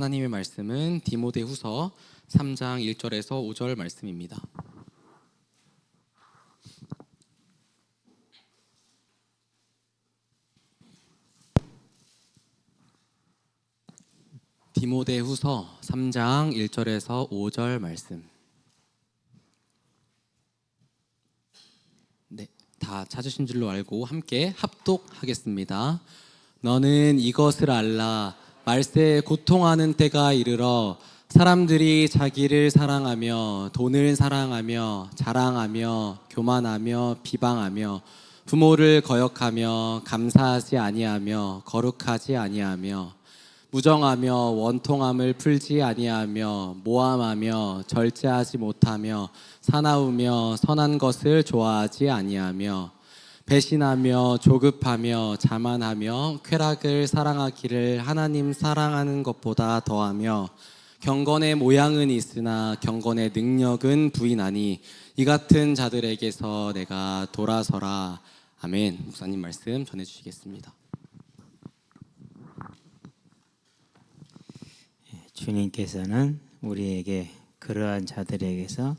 하나님의 말씀은 디모데후서 3장 1절에서 5절 말씀입니다. 디모데후서 3장 1절에서 5절 말씀. 네, 다 찾으신 줄로 알고 함께 합독하겠습니다. 너는 이것을 알라. 말세에 고통하는 때가 이르러 사람들이 자기를 사랑하며 돈을 사랑하며 자랑하며 교만하며 비방하며 부모를 거역하며 감사하지 아니하며 거룩하지 아니하며 무정하며 원통함을 풀지 아니하며 모함하며 절제하지 못하며 사나우며 선한 것을 좋아하지 아니하며 배신하며 조급하며 자만하며 쾌락을 사랑하기를 하나님 사랑하는 것보다 더하며 경건의 모양은 있으나 경건의 능력은 부인하니 이 같은 자들에게서 내가 돌아서라. 아멘. 목사님 말씀 전해주시겠습니다. 주님께서는 우리에게 그러한 자들에게서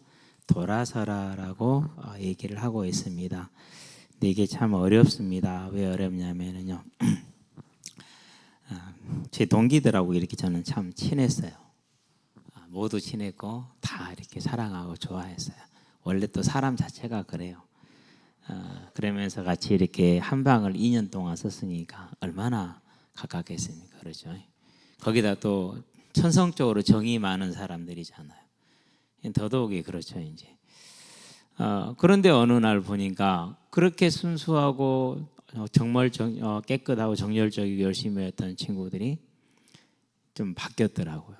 돌아서라라고 얘기를 하고 있습니다. 근데 이게 참 어렵습니다. 왜 어렵냐면요, 제 동기들하고 이렇게 저는 참 친했어요. 모두 친했고 다 이렇게 사랑하고 좋아했어요. 원래 또 사람 자체가 그래요. 그러면서 같이 이렇게 한 방을 2년 동안 썼으니까 얼마나 가깝겠습니까, 그렇죠? 거기다 또 천성적으로 정이 많은 사람들이잖아요. 더더욱이 그렇죠, 이제. 그런데 어느 날 보니까 그렇게 순수하고 정말 깨끗하고 정열적이고 열심히 했던 친구들이 좀 바뀌었더라고요.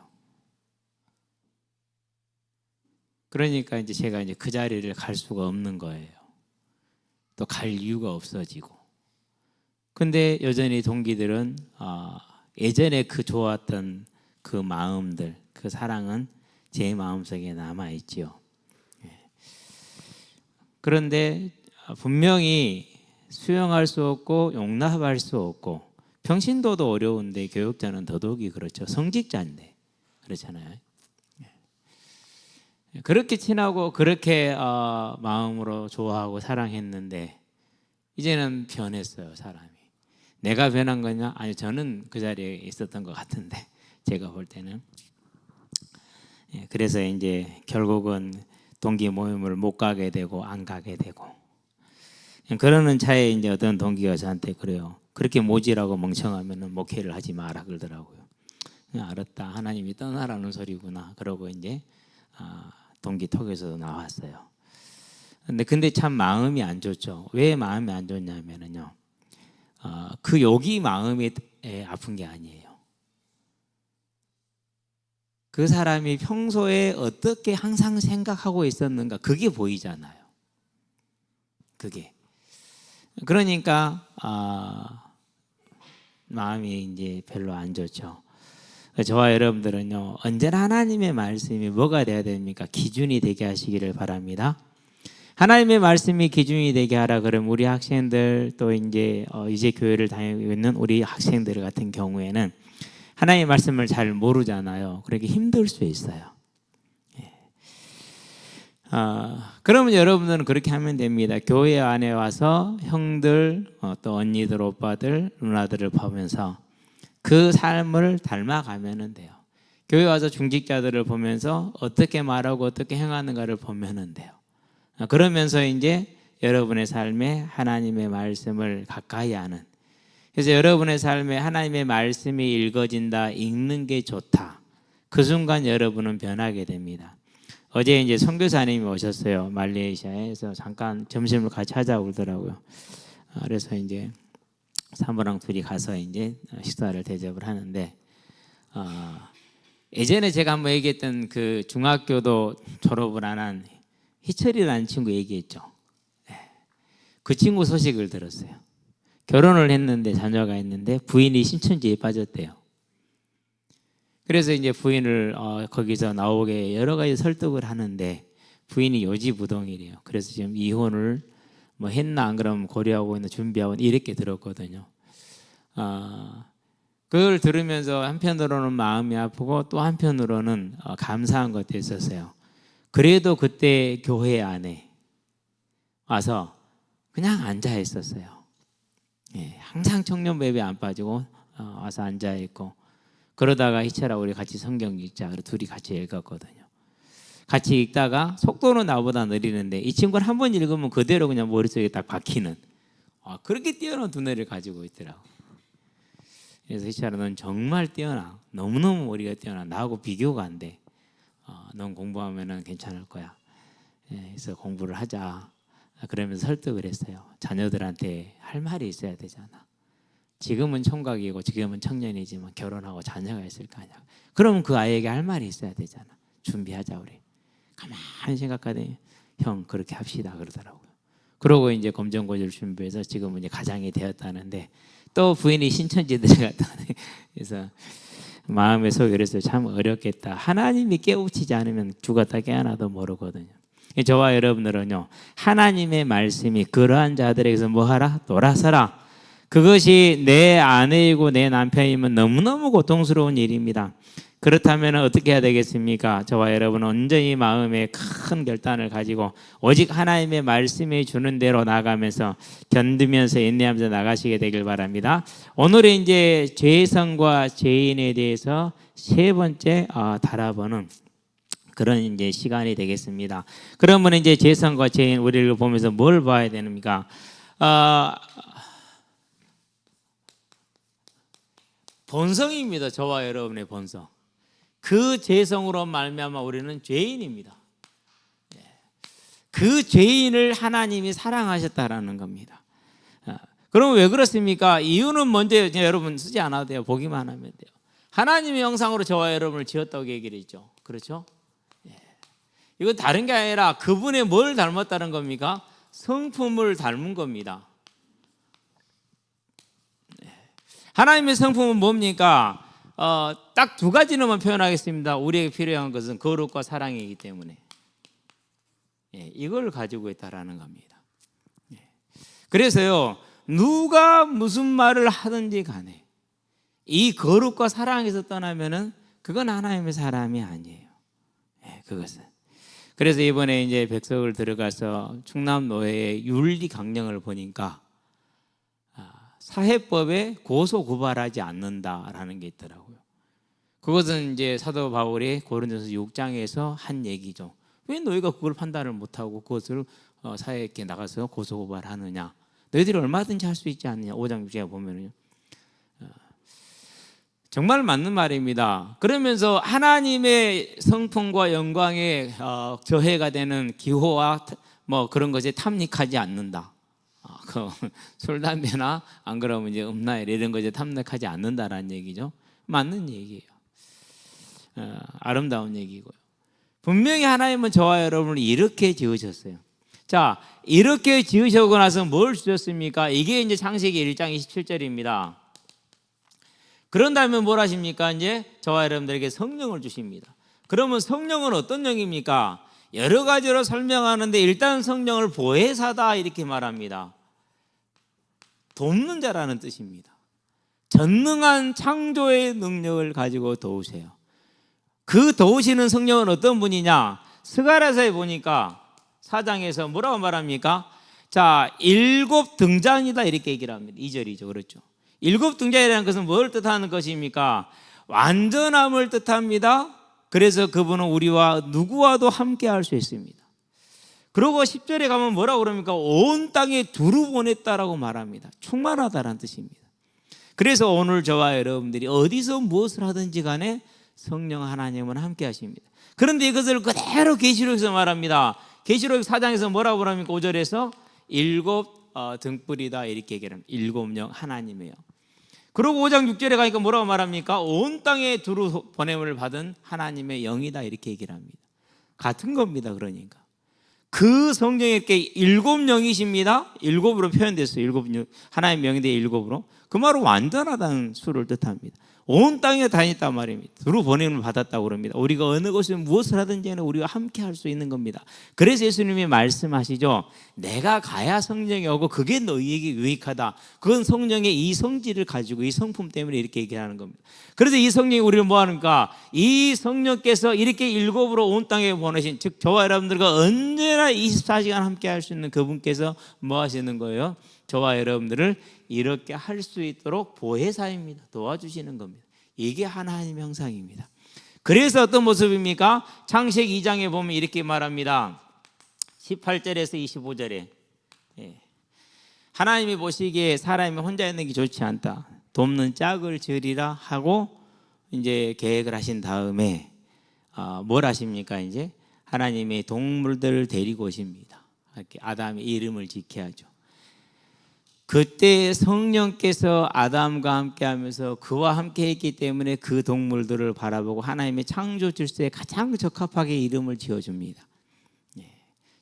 그러니까 이제 제가 이제 그 자리를 갈 수가 없는 거예요. 또 갈 이유가 없어지고. 근데 여전히 동기들은 예전에 그 좋았던 그 마음들, 그 사랑은 제 마음속에 남아있지요. 그런데 분명히 수용할 수 없고 용납할 수 없고 평신도도 어려운데 교육자는 더더욱이 그렇죠. 성직자인데 그렇잖아요. 그렇게 친하고 그렇게 마음으로 좋아하고 사랑했는데 이제는 변했어요, 사람이. 내가 변한 거냐? 아니, 저는 그 자리에 있었던 것 같은데 제가 볼 때는. 그래서 이제 결국은 동기 모임을 못 가게 되고 안 가게 되고 그러는 차에 이제 어떤 동기가 저한테 그래요. 그렇게 모질하고 멍청하면은 목회를 하지 마라 그러더라고요. 알았다. 하나님이 떠나라는 소리구나. 그러고 이제 동기 톡에서 나왔어요. 근데 참 마음이 안 좋죠. 왜 마음이 안 좋냐면은요. 그 욕이 마음이 아픈 게 아니에요. 그 사람이 평소에 어떻게 항상 생각하고 있었는가 그게 보이잖아요. 그게. 그러니까 마음이 이제 별로 안 좋죠. 저와 여러분들은요, 언제나 하나님의 말씀이 뭐가 돼야 됩니까? 기준이 되게 하시기를 바랍니다. 하나님의 말씀이 기준이 되게 하라 그러면 우리 학생들 또 이제 교회를 다니고 있는 우리 학생들 같은 경우에는 하나님의 말씀을 잘 모르잖아요. 그러니까 힘들 수 있어요. 그러면 여러분들은 그렇게 하면 됩니다. 교회 안에 와서 형들, 또 언니들, 오빠들, 누나들을 보면서 그 삶을 닮아가면 돼요. 교회 와서 중직자들을 보면서 어떻게 말하고 어떻게 행하는가를 보면 돼요. 그러면서 이제 여러분의 삶에 하나님의 말씀을 가까이 하는, 그래서 여러분의 삶에 하나님의 말씀이 읽어진다, 읽는 게 좋다. 그 순간 여러분은 변하게 됩니다. 어제 이제 선교사님이 오셨어요. 말레이시아에서 잠깐 점심을 같이 하자고 그러더라고요. 그래서 이제 사모랑 둘이 가서 이제 식사를 대접을 하는데, 예전에 제가 한번 얘기했던 그 중학교도 졸업을 안 한 희철이라는 친구 얘기했죠. 그 친구 소식을 들었어요. 결혼을 했는데 자녀가 있는데 부인이 신천지에 빠졌대요. 그래서 이제 부인을 거기서 나오게 여러 가지 설득을 하는데 부인이 요지부동이래요. 그래서 지금 이혼을 뭐 했나 안 그러면 고려하고 있는 준비하고 이렇게 들었거든요. 그걸 들으면서 한편으로는 마음이 아프고 또 한편으로는 감사한 것도 있었어요. 그래도 그때 교회 안에 와서 그냥 앉아 있었어요. 예, 항상 청년부 예배 안 빠지고 와서 앉아 있고, 그러다가 희철하고 우리 같이 성경 읽자. 그래서 둘이 같이 읽었거든요. 같이 읽다가 속도는 나보다 느리는데 이 친구는 한 번 읽으면 그대로 그냥 머릿속에 딱 박히는 그렇게 뛰어난 두뇌를 가지고 있더라고. 그래서 희철아, 넌 정말 뛰어나. 너무너무 머리가 뛰어나. 나하고 비교가 안 돼. 넌 공부하면은 괜찮을 거야. 예, 그래서 공부를 하자. 그러면서 설득을 했어요. 자녀들한테 할 말이 있어야 되잖아. 지금은 총각이고 지금은 청년이지만 결혼하고 자녀가 있을 거 아니야. 그러면 그 아이에게 할 말이 있어야 되잖아. 준비하자 우리. 가만히 생각하더니 형 그렇게 합시다 그러더라고요. 그러고 이제 검정고시를 준비해서 지금은 이제 가장이 되었다는데 또 부인이 신천지 들어갔다네. 그래서 마음에 속이 그랬어요. 참 어렵겠다. 하나님이 깨우치지 않으면 죽었다 깨어나도 모르거든요. 저와 여러분들은요, 하나님의 말씀이 그러한 자들에게서 뭐하라? 돌아서라. 그것이 내 아내이고 내 남편이면 너무너무 고통스러운 일입니다. 그렇다면 어떻게 해야 되겠습니까? 저와 여러분은 온전히 마음에 큰 결단을 가지고 오직 하나님의 말씀이 주는 대로 나가면서 견디면서 인내하면서 나가시게 되길 바랍니다. 오늘은 이제 죄성과 죄인에 대해서 세 번째 달아보는 그런 이제 시간이 되겠습니다. 그러면 이제 죄성과 죄인 우리를 보면서 뭘 봐야 됩니까? 본성입니다. 저와 여러분의 본성. 그 죄성으로 말미암아 우리는 죄인입니다. 그 죄인을 하나님이 사랑하셨다라는 겁니다. 그럼 왜 그렇습니까? 이유는 먼저 여러분 쓰지 않아도 돼요. 보기만 하면 돼요. 하나님의 형상으로 저와 여러분을 지었다고 얘기를 했죠. 그렇죠? 이건 다른 게 아니라 그분의 뭘 닮았다는 겁니까? 성품을 닮은 겁니다. 하나님의 성품은 뭡니까? 딱 두 가지로만 표현하겠습니다. 우리에게 필요한 것은 거룩과 사랑이기 때문에 이걸 가지고 있다라는 겁니다. 그래서요, 누가 무슨 말을 하든지 간에 이 거룩과 사랑에서 떠나면은 그건 하나님의 사람이 아니에요. 그것은. 그래서 이번에 이제 백석을 들어가서 충남노회의 윤리 강령을 보니까 사회법에 고소 고발하지 않는다라는 게 있더라고요. 그것은 이제 사도 바울이 고린도서 6장에서 한 얘기죠. 왜 너희가 그걸 판단을 못하고 그것을 사회에 나가서 고소 고발하느냐? 너희들이 얼마든지 할 수 있지 않느냐? 5장 6장에 보면은요. 정말 맞는 말입니다. 그러면서 하나님의 성품과 영광에 저해가 되는 기호와 뭐 그런 것에 탐닉하지 않는다. 술, 담배나 안 그러면 이제 음란일 이런 것에 탐닉하지 않는다라는 얘기죠. 맞는 얘기예요. 아름다운 얘기고요. 분명히 하나님은 저와 여러분을 이렇게 지으셨어요. 자, 이렇게 지으시고 나서 뭘 주셨습니까? 이게 이제 창세기 1장 27절입니다. 그런다면 뭘 하십니까? 이제 저와 여러분들에게 성령을 주십니다. 그러면 성령은 어떤 영입니까? 여러 가지로 설명하는데 일단 성령을 보혜사다 이렇게 말합니다. 돕는 자라는 뜻입니다. 전능한 창조의 능력을 가지고 도우세요. 그 도우시는 성령은 어떤 분이냐? 스가랴서에 보니까 4장에서 뭐라고 말합니까? 자, 7 등잔이다 이렇게 얘기를 합니다. 2절이죠. 그렇죠. 7 등잔이라는 것은 뭘 뜻하는 것입니까? 완전함을 뜻합니다. 그래서 그분은 우리와 누구와도 함께 할 수 있습니다. 그리고 10절에 가면 뭐라고 그럽니까? 온 땅에 두루 보냈다라고 말합니다. 충만하다라는 뜻입니다. 그래서 오늘 저와 여러분들이 어디서 무엇을 하든지 간에 성령 하나님은 함께 하십니다. 그런데 이것을 그대로 계시록에서 말합니다. 계시록 4장에서 뭐라고 그럽니까? 5절에서 7 등불이다 이렇게 얘기합니다. 7영 하나님이에요. 그리고 5장 6절에 가니까 뭐라고 말합니까? 온 땅에 두루 보냄을 받은 하나님의 영이다 이렇게 얘기를 합니다. 같은 겁니다. 그러니까 그 성령에 이렇게 7영이십니다. 7으로 표현됐어요. 하나님의 영인데 7으로. 그 말은 완전하다는 수를 뜻합니다. 온 땅에 다녔단 말입니다. 두루 보냄을 받았다고 그럽니다. 우리가 어느 곳에 무엇을 하든지 우리가 함께 할 수 있는 겁니다. 그래서 예수님이 말씀하시죠. 내가 가야 성령이 오고 그게 너희에게 유익하다. 그건 성령의 이 성질을 가지고 이 성품 때문에 이렇게 얘기하는 겁니다. 그래서 이 성령이 우리를 뭐 하는가? 이 성령께서 이렇게 일곱으로 온 땅에 보내신, 즉 저와 여러분들과 언제나 24시간 함께 할 수 있는 그분께서 뭐 하시는 거예요? 저와 여러분들을 이렇게 할 수 있도록 보혜사입니다. 도와주시는 겁니다. 이게 하나님의 형상입니다. 그래서 어떤 모습입니까? 창세기 2장에 보면 이렇게 말합니다. 18절에서 25절에 하나님이 보시기에 사람이 혼자 있는 게 좋지 않다. 돕는 짝을 지으리라 하고 이제 계획을 하신 다음에 뭘 하십니까? 이제 하나님의 동물들을 데리고 오십니다. 이렇게 아담의 이름을 지켜야죠. 그때 성령께서 아담과 함께 하면서 그와 함께 했기 때문에 그 동물들을 바라보고 하나님의 창조 질서에 가장 적합하게 이름을 지어줍니다.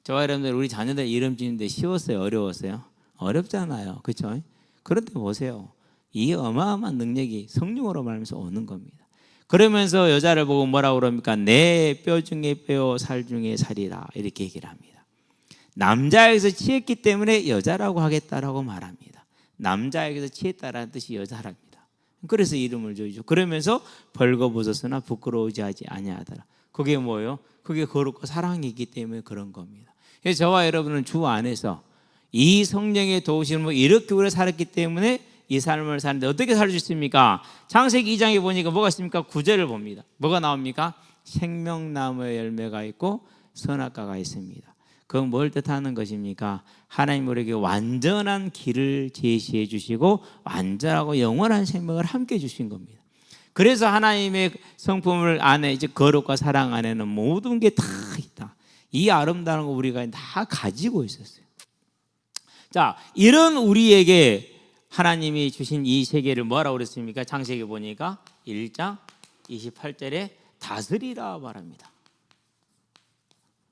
저와 여러분들 우리 자녀들 이름 지는데 쉬웠어요? 어려웠어요? 어렵잖아요. 그렇죠? 그런데 보세요. 이 어마어마한 능력이 성령으로 말하면서 오는 겁니다. 그러면서 여자를 보고 뭐라고 그럽니까? 내 뼈 중에 뼈, 살 중에 살이라 이렇게 얘기를 합니다. 남자에게서 취했기 때문에 여자라고 하겠다라고 말합니다. 남자에게서 취했다라는 뜻이 여자랍니다. 그래서 이름을 줘야죠. 그러면서 벌거벗었으나 부끄러우지 아니하더라. 그게 뭐예요? 그게 거룩과 사랑이기 때문에 그런 겁니다. 그래서 저와 여러분은 주 안에서 이 성령의 도우심으로 이렇게 오래 살았기 때문에 이 삶을 사는데 어떻게 살 수 있습니까? 창세기 2장에 보니까 뭐가 있습니까? 9절을 봅니다. 뭐가 나옵니까? 생명나무의 열매가 있고 선악과가 있습니다. 그건 뭘 뜻하는 것입니까? 하나님 우리에게 완전한 길을 제시해 주시고 완전하고 영원한 생명을 함께 주신 겁니다. 그래서 하나님의 성품을 안에 이제 거룩과 사랑 안에는 모든 게 다 있다. 이 아름다운 거 우리가 다 가지고 있었어요. 자, 이런 우리에게 하나님이 주신 이 세계를 뭐라고 그랬습니까? 창세기 보니까 1장 28절에 다스리라 말합니다.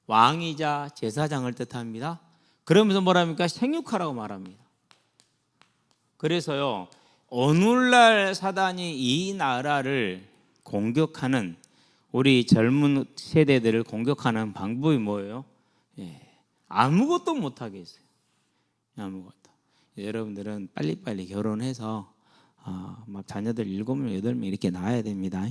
왕이자 제사장을 뜻합니다. 그러면서 뭐랍니까? 생육하라고 말합니다. 그래서요, 오늘날 사단이 이 나라를 공격하는 우리 젊은 세대들을 공격하는 방법이 뭐예요? 아무것도 못하게 했어요. 아무것도. 여러분들은 빨리빨리 결혼해서 막 자녀들 7명, 8명 이렇게 낳아야 됩니다.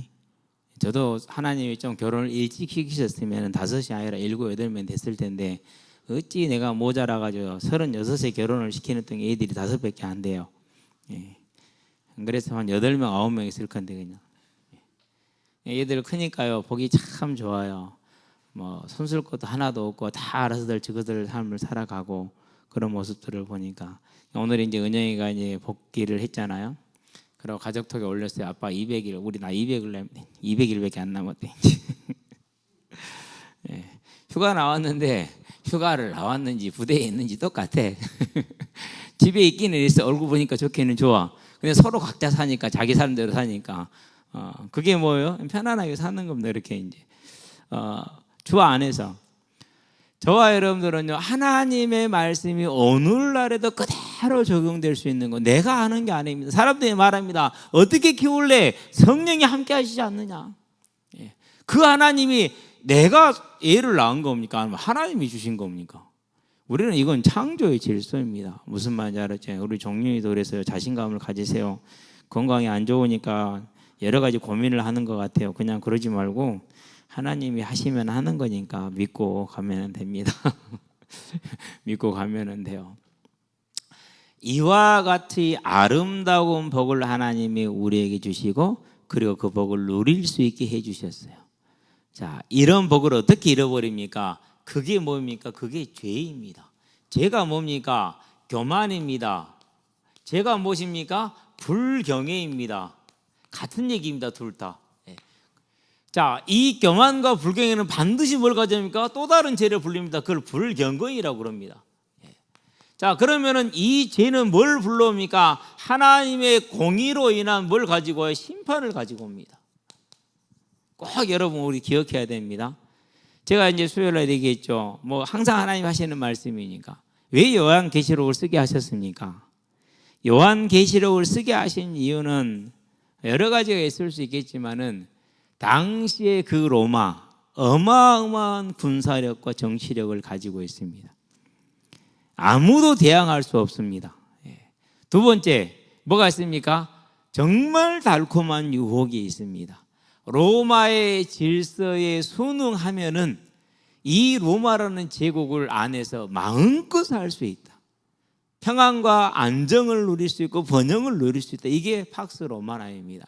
저도 하나님이 좀 결혼을 일찍 시키셨으면 5이 아니라 7, 8명 됐을 텐데 어찌 내가 모자라가지고 36에 결혼을 시키는 동안 애들이 5밖에 안 돼요. 그래서 한 8명, 9명 있을 건데 그냥. 얘들 크니까요 보기 참 좋아요. 뭐 손쓸 것도 하나도 없고 다 알아서들 저것들 삶을 살아가고 그런 모습들을 보니까 오늘 이제 은영이가 이제 복귀를 했잖아요. 그리고 가족톡에 올렸어요. 아빠 200일, 우리 나 200일밖에 안 남았대. 휴가 나왔는데 휴가를 나왔는지 부대에 있는지 똑같아. 집에 있기는 있어. 얼굴 보니까 좋기는 좋아. 근데 서로 각자 사니까 자기 사람대로 사니까 그게 뭐예요? 편안하게 사는 겁니다. 이렇게 이제 주 안에서 저와 여러분들은요 하나님의 말씀이 오늘날에도 그대로 적용될 수 있는 거 내가 하는 게 아닙니다. 사람들이 말합니다. 어떻게 키울래? 성령이 함께 하시지 않느냐. 그 하나님이 내가 애를 낳은 겁니까? 아니면 하나님이 주신 겁니까? 우리는 이건 창조의 질서입니다. 무슨 말인지 알았죠? 우리 종윤이도 그래서요 자신감을 가지세요. 건강이 안 좋으니까 여러 가지 고민을 하는 것 같아요. 그냥 그러지 말고 하나님이 하시면 하는 거니까 믿고 가면 됩니다. 믿고 가면 돼요. 이와 같이 아름다운 복을 하나님이 우리에게 주시고 그리고 그 복을 누릴 수 있게 해주셨어요. 자, 이런 복을 어떻게 잃어버립니까? 그게 뭡니까? 그게 죄입니다. 죄가 뭡니까? 교만입니다. 죄가 무엇입니까? 불경외입니다. 같은 얘기입니다. 둘 다. 자, 이 교만과 불경외는 반드시 뭘 가져옵니까? 또 다른 죄를 불립니다. 그걸 불경건이라고 그럽니다. 자, 그러면은 이 죄는 뭘 불러옵니까? 하나님의 공의로 인한 뭘 가지고 와요? 심판을 가지고 옵니다. 꼭 여러분 우리 기억해야 됩니다. 제가 이제 수요일날 얘기했죠. 뭐 항상 하나님 하시는 말씀이니까. 왜 요한계시록을 쓰게 하셨습니까? 요한계시록을 쓰게 하신 이유는 여러 가지가 있을 수 있겠지만은 당시에 그 로마 어마어마한 군사력과 정치력을 가지고 있습니다. 아무도 대항할 수 없습니다. 두 번째, 뭐가 있습니까? 정말 달콤한 유혹이 있습니다. 로마의 질서에 순응하면은 이 로마라는 제국을 안에서 마음껏 살 수 있다. 평안과 안정을 누릴 수 있고 번영을 누릴 수 있다. 이게 팍스 로마나입니다.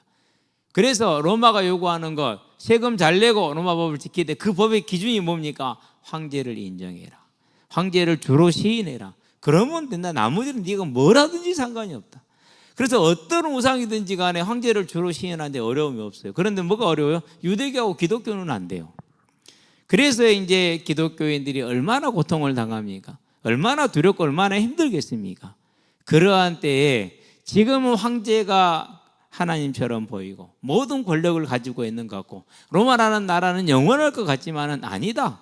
그래서 로마가 요구하는 것, 세금 잘 내고 로마 법을 지켜야 돼. 그 법의 기준이 뭡니까? 황제를 인정해라. 황제를 주로 시인해라. 그러면 된다. 나머지는 네가 뭐라든지 상관이 없다. 그래서 어떤 우상이든지 간에 황제를 주로 시인하는데 어려움이 없어요. 그런데 뭐가 어려워요? 유대교하고 기독교는 안 돼요. 그래서 이제 기독교인들이 얼마나 고통을 당합니까? 얼마나 두렵고 얼마나 힘들겠습니까? 그러한 때에 지금은 황제가 하나님처럼 보이고 모든 권력을 가지고 있는 것 같고 로마라는 나라는 영원할 것 같지만은 아니다.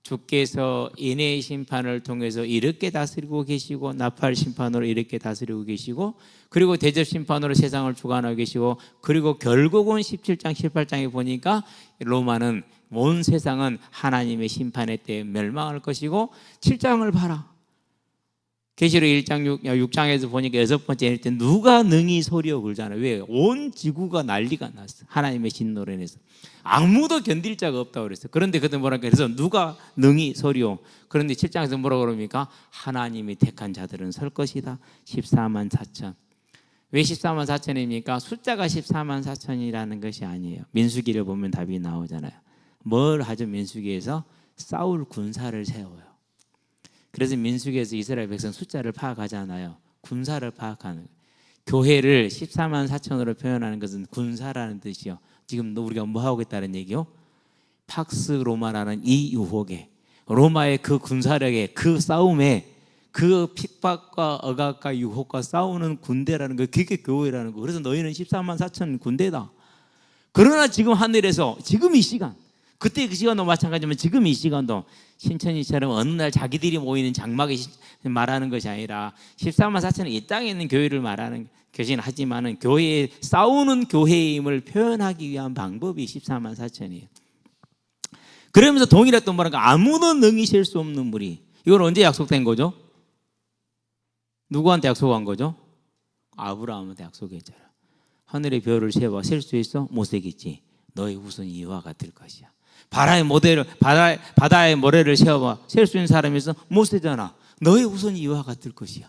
주께서 인의 심판을 통해서 이렇게 다스리고 계시고 나팔 심판으로 이렇게 다스리고 계시고 그리고 대접 심판으로 세상을 주관하고 계시고 그리고 결국은 17장 18장에 보니까 로마는 온 세상은 하나님의 심판의 때에 멸망할 것이고 7장을 봐라. 계시록 1장 6장에서 보니까 6번째 때 누가 능히 소리여 굴잖아요. 왜? 온 지구가 난리가 났어. 하나님의 진노로 인해서. 아무도 견딜 자가 없다고 그랬어요. 그런데 그때 뭐라 그래서 누가 능히 소리요. 그런데 7장에서 뭐라고 그럽니까? 하나님이 택한 자들은 설 것이다. 14만 4천. 왜 14만 4천입니까? 숫자가 14만 4천이라는 것이 아니에요. 민수기를 보면 답이 나오잖아요. 뭘 하죠? 민수기에서 싸울 군사를 세워요. 그래서 민수기에서 이스라엘 백성 숫자를 파악하잖아요. 군사를 파악하는 거예요. 교회를 14만 4천으로 표현하는 것은 군사라는 뜻이요. 지금 우리가 뭐 하고 있다는 얘기요? 팍스 로마라는 이 유혹에 로마의 그 군사력에 그 싸움에 그 핍박과 억압과 유혹과 싸우는 군대라는 거, 그게 교회라는 거. 그래서 너희는 14만 4천 군대다. 그러나 지금 하늘에서 지금 이 시간, 그때 그 시간도 마찬가지지만 지금 이 시간도 신천지처럼 어느 날 자기들이 모이는 장막에 말하는 것이 아니라 14만 4천은 이 땅에 있는 교회를 말하는 것이긴 하지만은 교회에 싸우는 교회임을 표현하기 위한 방법이 14만 4천이에요. 그러면서 동일했던 또 뭐랄까 아무도 능히 셀 수 없는 무리. 이건 언제 약속된 거죠? 누구한테 약속한 거죠? 아브라함한테 약속했잖아. 하늘의 별을 세봐 셀 수 있어? 못 세겠지. 너의 후손이 이와 같을 것이야. 바다의 모래를 세어봐 셀 수 있는 사람이 있어? 못 세잖아. 너의 후손이 이와 같을 것이야.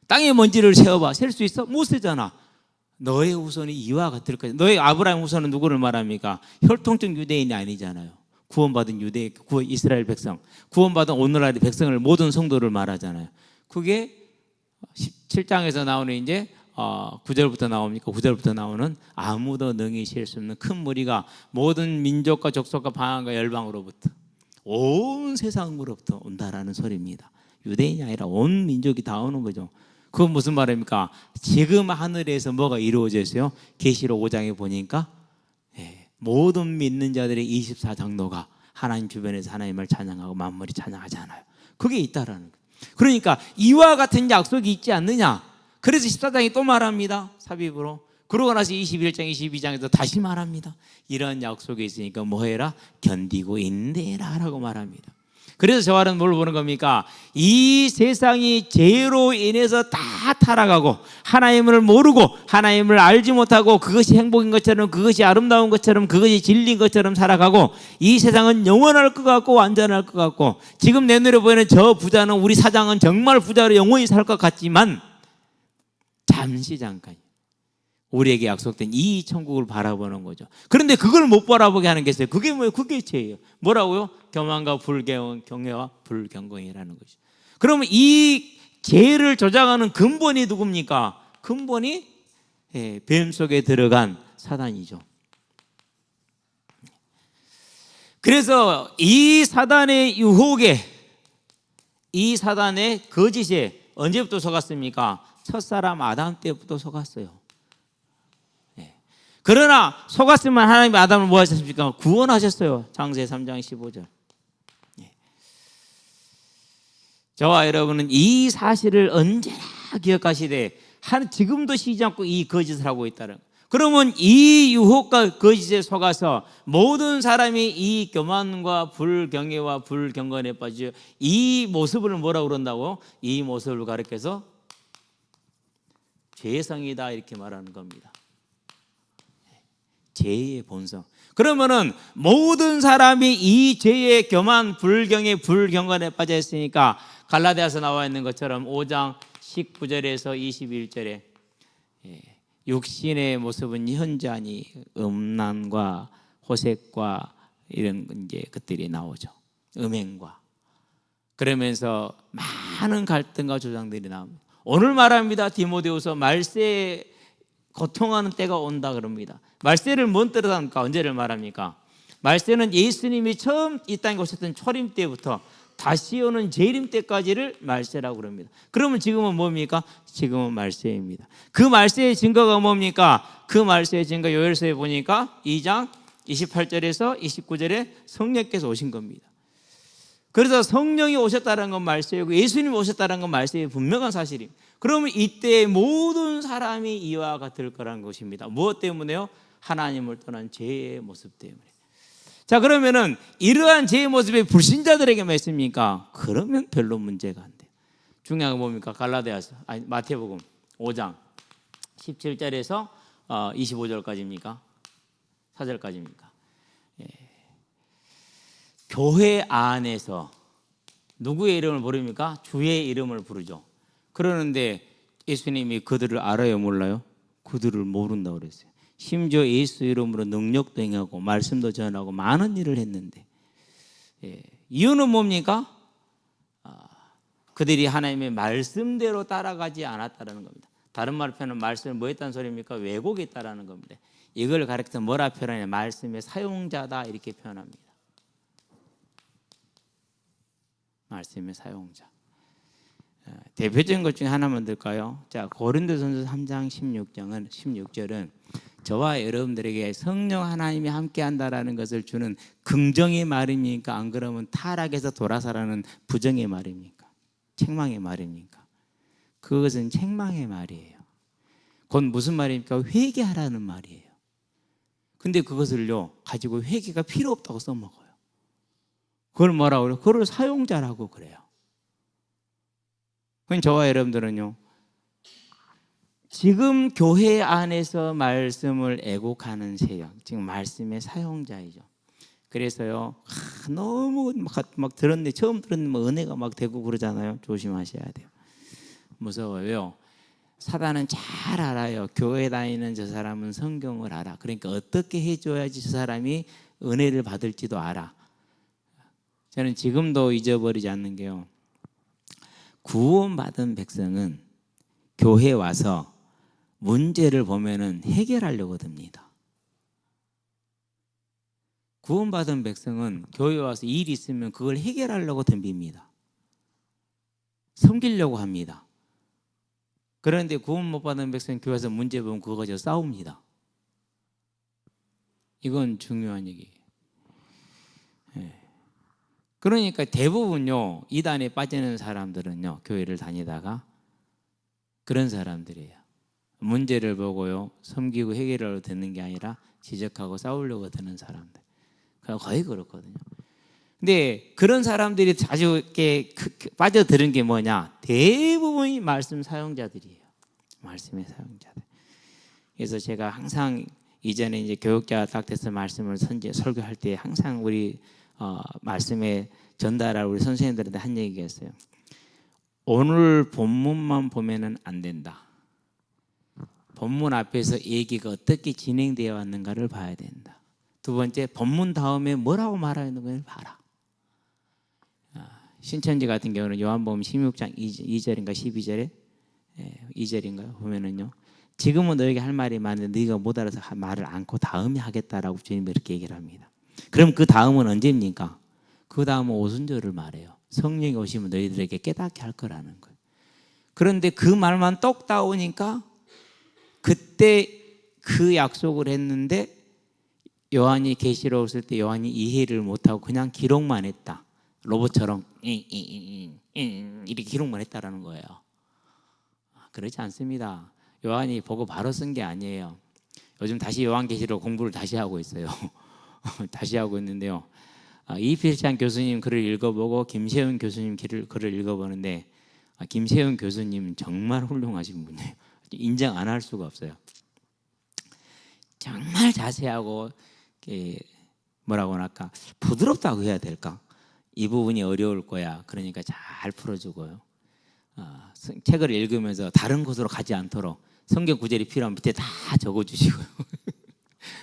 땅의 먼지를 세어봐 셀 수 있어? 못 세잖아. 너의 후손이 이와 같을 것이야. 너의 아브라함 후손은 누구를 말합니까? 혈통적 유대인이 아니잖아요. 구원받은 이스라엘 백성, 구원받은 오늘날의 백성을 모든 성도를 말하잖아요. 그게 17장에서 나오는 이제 9절부터 나옵니까? 9절부터 나오는 아무도 능히 셀 수 없는 큰 무리가 모든 민족과 족속과 방언과 열방으로부터 온 세상으로부터 온다라는 소리입니다. 유대인이 아니라 온 민족이 다 오는 거죠. 그건 무슨 말입니까? 지금 하늘에서 뭐가 이루어져 있어요? 계시록 5장에 보니까 모든 믿는 자들의 24장로가 하나님 주변에서 하나님을 찬양하고 만물이 찬양하잖아요. 그게 있다라는 거예요. 그러니까 이와 같은 약속이 있지 않느냐? 그래서 14장이 또 말합니다. 삽입으로. 그러고 나서 21장, 22장에서 다시 말합니다. 이런 약속이 있으니까 뭐 해라? 견디고 인내해라 라고 말합니다. 그래서 저와는 뭘 보는 겁니까? 이 세상이 죄로 인해서 다 타락하고 하나님을 모르고 하나님을 알지 못하고 그것이 행복인 것처럼 그것이 아름다운 것처럼 그것이 진리인 것처럼 살아가고 이 세상은 영원할 것 같고 완전할 것 같고 지금 내 눈에 보이는 저 부자는 우리 사장은 정말 부자로 영원히 살 것 같지만 잠시 잠깐 우리에게 약속된 이 천국을 바라보는 거죠. 그런데 그걸 못 바라보게 하는 게 있어요. 그게 뭐예요? 그게 죄예요. 뭐라고요? 교만과 경외와 불경건이라는 것이죠. 그러면 이 죄를 조장하는 근본이 누굽니까? 근본이 뱀 속에 들어간 사단이죠. 그래서 이 사단의 유혹에 이 사단의 거짓에 언제부터 속았습니까? 첫사람 아담 때부터 속았어요. 그러나 속았으면 하나님이 아담을 뭐 하셨습니까? 구원하셨어요. 창세 3장 15절. 저와 여러분은 이 사실을 언제나 기억하시되 지금도 쉬지 않고 이 거짓을 하고 있다는 그러면 이 유혹과 거짓에 속아서 모든 사람이 이 교만과 불경외와 불경건에 빠져 이 모습을 뭐라고 그런다고? 이 모습을 가리켜서 죄성이다 이렇게 말하는 겁니다. 죄의 본성. 그러면은 모든 사람이 이 죄의 교만, 불경외, 불경건에 빠져 있으니까 갈라디아서 나와 있는 것처럼 5장 19절에서 21절에 육신의 모습은 현저하니 음란과 호색과 이런 이제 것들이 나오죠. 음행과. 그러면서 많은 갈등과 조장들이 나옵니다. 오늘 말합니다. 디모데후서 말세에 고통하는 때가 온다 그럽니다. 말세를 뭔 뜻을 합니까? 언제를 말합니까? 말세는 예수님이 처음 이 땅에 오셨던 초림 때부터 다시 오는 재림 때까지를 말세라고 그럽니다. 그러면 지금은 뭡니까? 지금은 말세입니다. 그 말세의 증거가 뭡니까? 그 말세의 증거 요엘서에 보니까 2장 28절에서 29절에 성령께서 오신 겁니다. 그래서 성령이 오셨다는 건 말세이고 예수님이 오셨다는 건 말세의 분명한 사실입니다. 그러면 이때 모든 사람이 이와 같을 거라는 것입니다. 무엇 때문에요? 하나님을 떠난 죄의 모습 때문에. 자, 그러면은 이러한 죄의 모습이 불신자들에게만 있습니까? 그러면 별로 문제가 안 돼요. 중요한 건 뭡니까? 갈라디아서, 아니 마태복음 5장 17절에서 25절까지입니까? 4절까지입니까? 예. 교회 안에서 누구의 이름을 부릅니까? 주의 이름을 부르죠. 그러는데 예수님이 그들을 알아요, 몰라요? 그들을 모른다고 그랬어요. 심지어 예수 이름으로 능력도 행하고 말씀도 전하고 많은 일을 했는데 이유는 뭡니까? 그들이 하나님의 말씀대로 따라가지 않았다는 겁니다. 다른 말로 표현하면 말씀을 뭐 했다는 소리입니까? 왜곡했다는 겁니다. 이걸 가르쳐서 뭐라 표현하냐? 말씀의 사용자다 이렇게 표현합니다. 말씀의 사용자. 대표적인 것 중에 하나만 들까요? 자, 고린도전서 3장 16절은 저와 여러분들에게 성령 하나님이 함께 한다라는 것을 주는 긍정의 말입니까? 안 그러면 타락해서 돌아서라는 부정의 말입니까? 책망의 말입니까? 그것은 책망의 말이에요. 그건 무슨 말입니까? 회개하라는 말이에요. 근데 그것을요 가지고 회개가 필요 없다고 써먹어요. 그걸 뭐라고 그래요? 그걸 사용자라고 그래요. 그럼 저와 여러분들은요 지금 교회 안에서 말씀을 애곡하는 세력, 지금 말씀의 사용자이죠. 그래서요 너무 막 들었는데 처음 들었는데 뭐 은혜가 막 되고 그러잖아요. 조심하셔야 돼요. 무서워요. 사단은 잘 알아요. 교회 다니는 저 사람은 성경을 알아. 그러니까 어떻게 해줘야지 저 사람이 은혜를 받을지도 알아. 저는 지금도 잊어버리지 않는 게요. 구원받은 백성은 교회에 와서 문제를 보면은 해결하려고 듭니다. 구원받은 백성은 교회에 와서 일이 있으면 그걸 해결하려고 덤빕니다. 섬기려고 합니다. 그런데 구원 못 받은 백성은 교회에서 문제 보면 그거 가지고 싸웁니다. 이건 중요한 얘기예요. 그러니까 대부분요 이단에 빠지는 사람들은요 교회를 다니다가 그런 사람들이에요. 문제를 보고요 섬기고 해결하려고 듣는 게 아니라 지적하고 싸우려고 드는 사람들. 거의 그렇거든요. 근데 그런 사람들이 자주 이렇게 빠져드는 게 뭐냐? 대부분이 말씀 사용자들이에요. 말씀의 사용자들. 그래서 제가 항상 이전에 이제 교육자 딱 돼서 말씀을 설교할 때 항상 우리 말씀에 전달할 우리 선생님들한테 한 얘기가 있어요. 오늘 본문만 보면은 안 된다. 본문 앞에서 얘기가 어떻게 진행되어 왔는가를 봐야 된다. 두 번째, 본문 다음에 뭐라고 말하는 걸 봐라. 신천지 같은 경우는 요한복음 16장 2절인가 12절에 2절인가요? 보면은요. 지금은 너에게 할 말이 많은데 네가 못 알아서 말을 않고 다음에 하겠다라고 주님이 이렇게 얘기를 합니다. 그럼 그 다음은 언제입니까? 그 다음은 오순절을 말해요. 성령이 오시면 너희들에게 깨닫게 할 거라는 거예요. 그런데 그 말만 똑 따오니까 그때 그 약속을 했는데 요한이 계시록 쓸 때 요한이 이해를 못하고 그냥 기록만 했다. 로봇처럼 이렇게 기록만 했다라는 거예요. 그렇지 않습니다. 요한이 보고 바로 쓴 게 아니에요. 요즘 다시 요한계시록 공부를 다시 하고 있어요. 다시 하고 있는데요. 이필찬 교수님 글을 읽어보고 김세훈 교수님 글을 읽어보는데 김세훈 교수님 정말 훌륭하신 분이에요. 인정 안 할 수가 없어요. 정말 자세하고 뭐라고 할까 부드럽다고 해야 될까? 이 부분이 어려울 거야. 그러니까 잘 풀어주고요. 책을 읽으면서 다른 곳으로 가지 않도록 성경 구절이 필요하면 밑에 다 적어주시고요.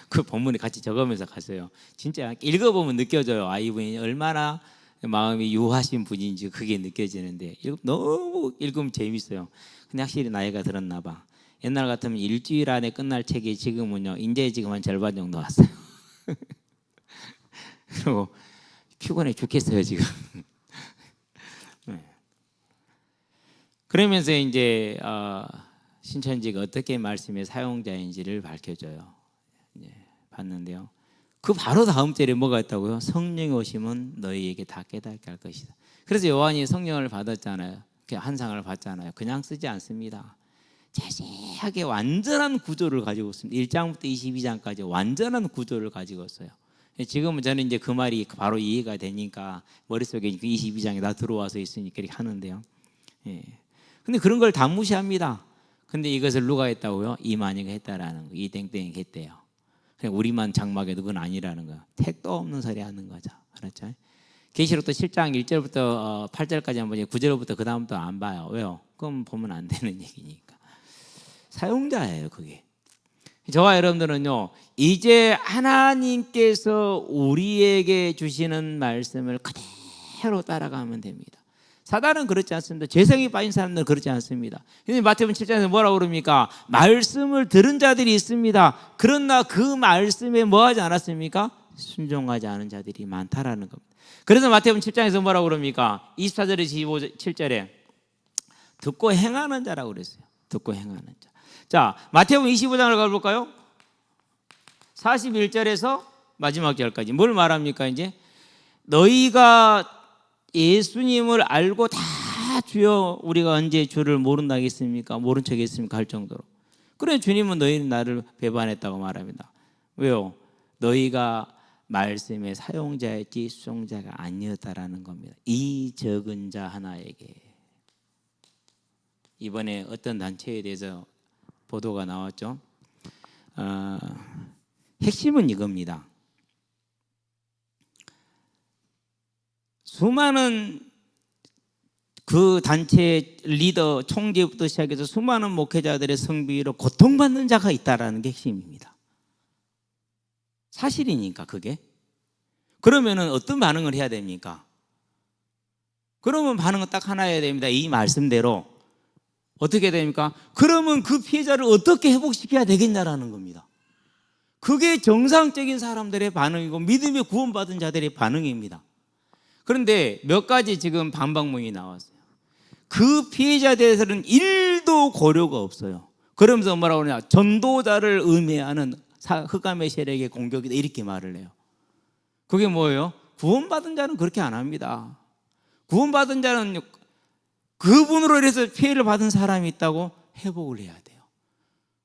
그 본문에 같이 적으면서 가세요. 진짜 읽어보면 느껴져요. 이분이 얼마나 마음이 유하신 분인지 그게 느껴지는데 너무 읽으면 재밌어요. 근데 확실히 나이가 들었나 봐. 옛날 같으면 일주일 안에 끝날 책이 지금은요. 이제 지금 한 절반 정도 왔어요. 그리고 피곤해 죽겠어요 지금. 그러면서 이제 신천지가 어떻게 말씀의 사용자인지를 밝혀줘요. 봤는데요. 그 바로 다음 절에 뭐가 있다고요? 성령이 오시면 너희에게 다 깨닫게 할 것이다. 그래서 요한이 성령을 받았잖아요. 한 상을 받잖아요. 그냥 쓰지 않습니다. 자세하게 완전한 구조를 가지고 있습니다. 1장부터 22장까지 완전한 구조를 가지고 있어요. 지금은 저는 이제 그 말이 바로 이해가 되니까 머릿속에 그 22장에 다 들어와서 있으니까 이렇게 하는데요. 근데 그런 걸 다 무시합니다. 근데 이것을 누가 했다고요? 이만희가 했다라는 거. 이땡땡이 했대요. 그냥 우리만 장막에도 그건 아니라는 거야. 택도 없는 소리 하는 거죠. 알았죠? 계시록도 7장 1절부터 8절까지 한번 9절부터 그 다음부터 안 봐요. 왜요? 그럼 보면 안 되는 얘기니까. 사용자예요, 그게. 저와 여러분들은요, 이제 하나님께서 우리에게 주시는 말씀을 그대로 따라가면 됩니다. 사단은 그렇지 않습니다. 죄성이 빠진 사람들은 그렇지 않습니다. 마태복음 7장에서 뭐라고 그럽니까? 말씀을 들은 자들이 있습니다. 그러나 그 말씀에 뭐하지 않았습니까? 순종하지 않은 자들이 많다라는 겁니다. 그래서 마태복음 7장에서 뭐라고 그럽니까? 24절에 27절에 듣고 행하는 자라고 그랬어요. 듣고 행하는 자. 자, 마태복음 25장을 가볼까요? 41절에서 마지막 절까지 뭘 말합니까? 이제 너희가 예수님을 알고 다 주여 우리가 언제 주를 모른다 하겠습니까? 모른 척 했습니까? 할 정도로. 그래 주님은 너희는 나를 배반했다고 말합니다. 왜요? 너희가 말씀의 사용자였지 수종자가 아니었다라는 겁니다. 이 적은 자 하나에게. 이번에 어떤 단체에 대해서 보도가 나왔죠. 핵심은 이겁니다. 수많은 그 단체 리더 총재부터 시작해서 수많은 목회자들의 성비로 고통받는 자가 있다라는 게 핵심입니다. 사실이니까 그게. 그러면은 어떤 반응을 해야 됩니까? 그러면 반응은 딱 하나 해야 됩니다. 이 말씀대로 어떻게 됩니까? 그러면 그 피해자를 어떻게 회복시켜야 되겠냐라는 겁니다. 그게 정상적인 사람들의 반응이고 믿음의 구원받은 자들의 반응입니다. 그런데 몇 가지 지금 반박문이 나왔어요. 그 피해자에 대해서는 1도 고려가 없어요. 그러면서 뭐라고 그러냐? 전도자를 음해하는 흑암의 세력의 공격이다 이렇게 말을 해요. 그게 뭐예요? 구원받은 자는 그렇게 안 합니다. 구원받은 자는 그분으로 인해서 피해를 받은 사람이 있다고 회복을 해야 돼요.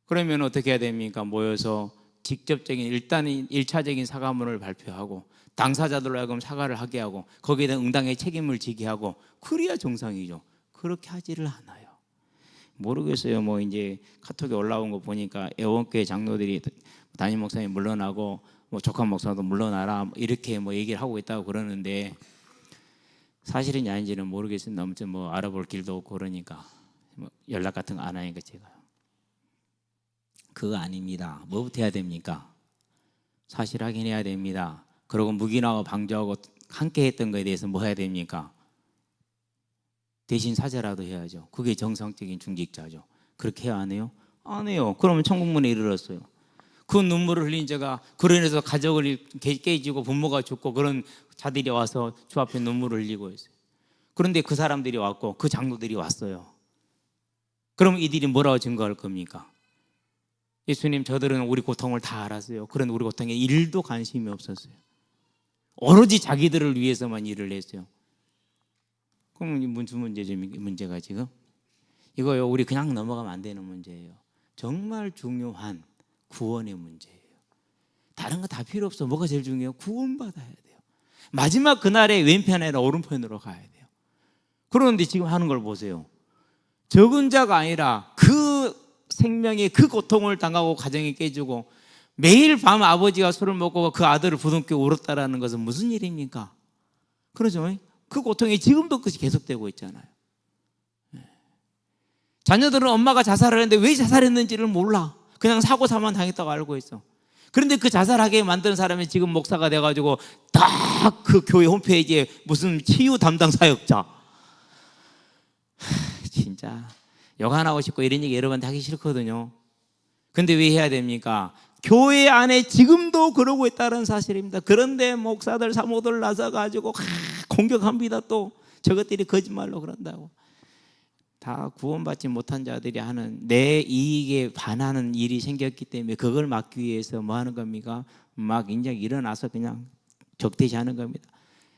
그러면 어떻게 해야 됩니까? 모여서 직접적인 일단은 1차적인 사과문을 발표하고 당사자들로 하여금 사과를 하게 하고 거기에 대한 응당의 책임을 지게 하고 그래야 정상이죠. 그렇게 하지를 않아요. 모르겠어요. 뭐 이제 카톡에 올라온 거 보니까 애원교회 장로들이 담임 목사님 물러나고 뭐 조카 목사도 물러나라 이렇게 뭐 얘기를 하고 있다고 그러는데 사실인지 아닌지는 모르겠습니다. 아무튼 뭐 알아볼 길도 없고 그러니까 뭐 연락 같은 거 안 하니까 제가 그거 아닙니다. 뭐부터 해야 됩니까? 사실 확인해야 됩니다. 그리고 묵인하고 방조하고 함께 했던 거에 대해서 뭐 해야 됩니까? 대신 사죄라도 해야죠. 그게 정상적인 중직자죠. 그렇게 해야 안 해요? 안 해요. 그러면 천국문에 이르렀어요. 그 눈물을 흘린 자가 그로 인해서 가족을 깨지고 부모가 죽고 그런 자들이 와서 주 앞에 눈물을 흘리고 있어요. 그런데 그 사람들이 왔고 그 장로들이 왔어요. 그럼 이들이 뭐라고 증거할 겁니까? 예수님 저들은 우리 고통을 다 알았어요. 그런데 우리 고통에 1도 관심이 없었어요. 오로지 자기들을 위해서만 일을 했어요. 그럼 무슨 문제죠? 문제가 지금? 이거요 우리 그냥 넘어가면 안 되는 문제예요. 정말 중요한 구원의 문제예요. 다른 거 다 필요 없어. 뭐가 제일 중요해요? 구원받아야 돼요. 마지막 그날에 왼편 아니라 오른편으로 가야 돼요. 그런데 지금 하는 걸 보세요. 적은 자가 아니라 그 생명의 그 고통을 당하고 가정이 깨지고 매일 밤 아버지가 술을 먹고 그 아들을 부둥켜 울었다라는 것은 무슨 일입니까? 그러죠. 그 고통이 지금도 끝이 계속되고 있잖아요. 자녀들은 엄마가 자살을 했는데 왜 자살했는지를 몰라. 그냥 사고사만 당했다고 알고 있어. 그런데 그 자살하게 만든 사람이 지금 목사가 돼가지고 딱 그 교회 홈페이지에 무슨 치유 담당 사역자. 진짜 욕 안 하고 싶고 이런 얘기 여러분한테 하기 싫거든요. 근데 왜 해야 됩니까? 교회 안에 지금도 그러고 있다는 사실입니다. 그런데 목사들 사모들 나서가지고 공격합니다. 또 저것들이 거짓말로 그런다고. 다 구원받지 못한 자들이 하는 내 이익에 반하는 일이 생겼기 때문에 그걸 막기 위해서 뭐 하는 겁니까? 막 인정 일어나서 그냥 적대시하는 겁니다.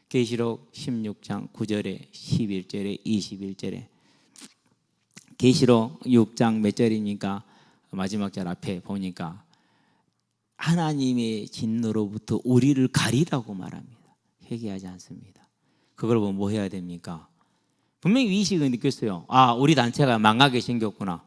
계시록 16장 9절에 11절에 21절에 계시록 6장 몇 절입니까? 마지막 절 앞에 보니까 하나님의 진노로부터 우리를 가리라고 말합니다. 회개하지 않습니다. 그걸 보면 뭐 해야 됩니까? 분명히 위식을 느꼈어요. 아, 우리 단체가 망하게 생겼구나.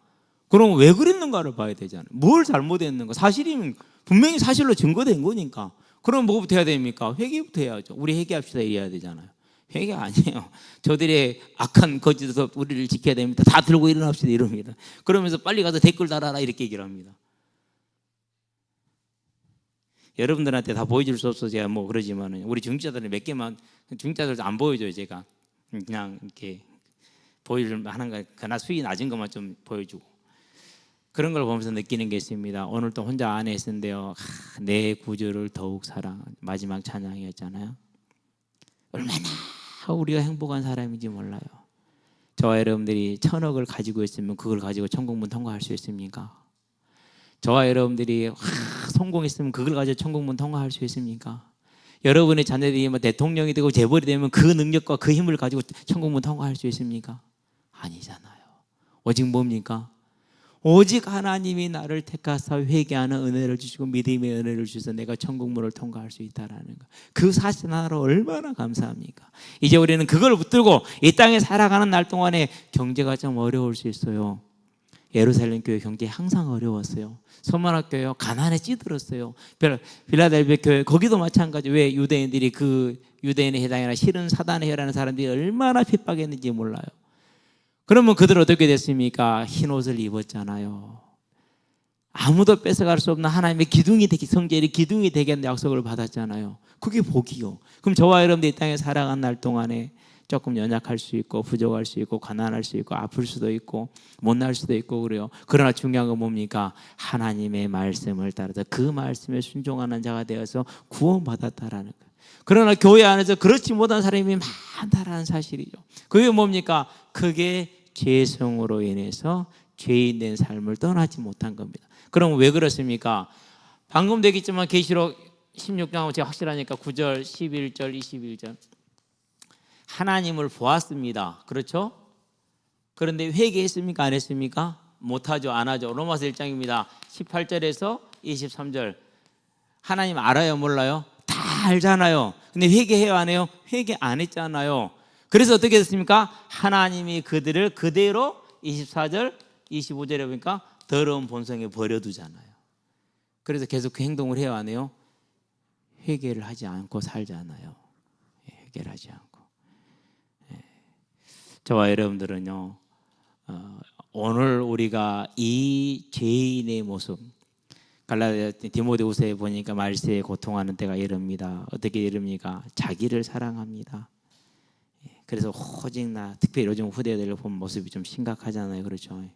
그럼 왜 그랬는가를 봐야 되잖아요. 뭘 잘못했는가? 사실이면 분명히 사실로 증거된 거니까. 그럼 뭐부터 해야 됩니까? 회개부터 해야죠. 우리 회개합시다 이래야 되잖아요. 회개 아니에요. 저들의 악한 거짓에서 우리를 지켜야 됩니다. 다 들고 일어납시다 이럽니다. 그러면서 빨리 가서 댓글 달아라 이렇게 얘기를 합니다. 여러분들한테 다 보여줄 수 없어서 제가 뭐 그러지만은 우리 중직자들은 몇 개만 중직자들도 안 보여줘요. 제가 그냥 이렇게 보여줄 만한 거 그나 수위 낮은 것만 좀 보여주고 그런 걸 보면서 느끼는 게 있습니다. 오늘 또 혼자 안에 있었는데요. 내 구주를 더욱 사랑 마지막 찬양이었잖아요. 얼마나 우리가 행복한 사람인지 몰라요. 저와 여러분들이 1,000억을 가지고 있으면 그걸 가지고 천국문 통과할 수 있습니까? 저와 여러분들이 성공했으면 그걸 가지고 천국문 통과할 수 있습니까? 여러분의 자녀들이 대통령이 되고 재벌이 되면 그 능력과 그 힘을 가지고 천국문 통과할 수 있습니까? 아니잖아요. 오직 뭡니까? 오직 하나님이 나를 택하사 회개하는 은혜를 주시고 믿음의 은혜를 주셔서 내가 천국문을 통과할 수 있다라는 것. 그 사실 하나로 얼마나 감사합니까? 이제 우리는 그걸 붙들고 이 땅에 살아가는 날 동안에 경제가 좀 어려울 수 있어요. 예루살렘 교회 경제 항상 어려웠어요. 서문학 교회요 가난에 찌들었어요. 빌라델비아 교회 거기도 마찬가지. 왜 유대인들이 그 유대인의 해당이나 실은 사단의 혈하는 사람들이 얼마나 핍박했는지 몰라요. 그러면 그들 어떻게 됐습니까? 흰 옷을 입었잖아요. 아무도 뺏어갈 수 없는 하나님의 기둥이 되기 성제의 기둥이 되겠다는 약속을 받았잖아요. 그게 복이요. 그럼 저와 여러분들 이 땅에 살아간 날 동안에 조금 연약할 수 있고 부족할 수 있고 가난할 수 있고 아플 수도 있고 못날 수도 있고 그래요. 그러나 중요한 건 뭡니까? 하나님의 말씀을 따라서 그 말씀에 순종하는 자가 되어서 구원받았다라는 거예요. 그러나 교회 안에서 그렇지 못한 사람이 많다라는 사실이죠. 그게 뭡니까? 그게 죄성으로 인해서 죄인 된 삶을 떠나지 못한 겁니다. 그럼 왜 그렇습니까? 방금 되겠지만 계시록 16장 제가 확실하니까 9절, 11절, 21절 하나님을 보았습니다. 그렇죠? 그런데 회개했습니까? 안 했습니까? 못하죠. 안 하죠. 로마서 1장입니다. 18절에서 23절 하나님 알아요? 몰라요? 다 알잖아요. 근데 회개해요? 안 해요? 회개 안 했잖아요. 그래서 어떻게 됐습니까? 하나님이 그들을 그대로 24절, 25절에 보니까 더러운 본성에 버려두잖아요. 그래서 계속 그 행동을 해요? 안 해요? 회개를 하지 않고 살잖아요. 회개를 하지 않고. 저와 여러분들은요 오늘 우리가 이 죄인의 모습 디모데후서에 보니까 말세에 고통하는 때가 이릅니다. 어떻게 이릅니까? 자기를 사랑합니다. 그래서 오직 나 특별히 요즘 후대들을 본 모습이 좀 심각하잖아요. 그렇죠?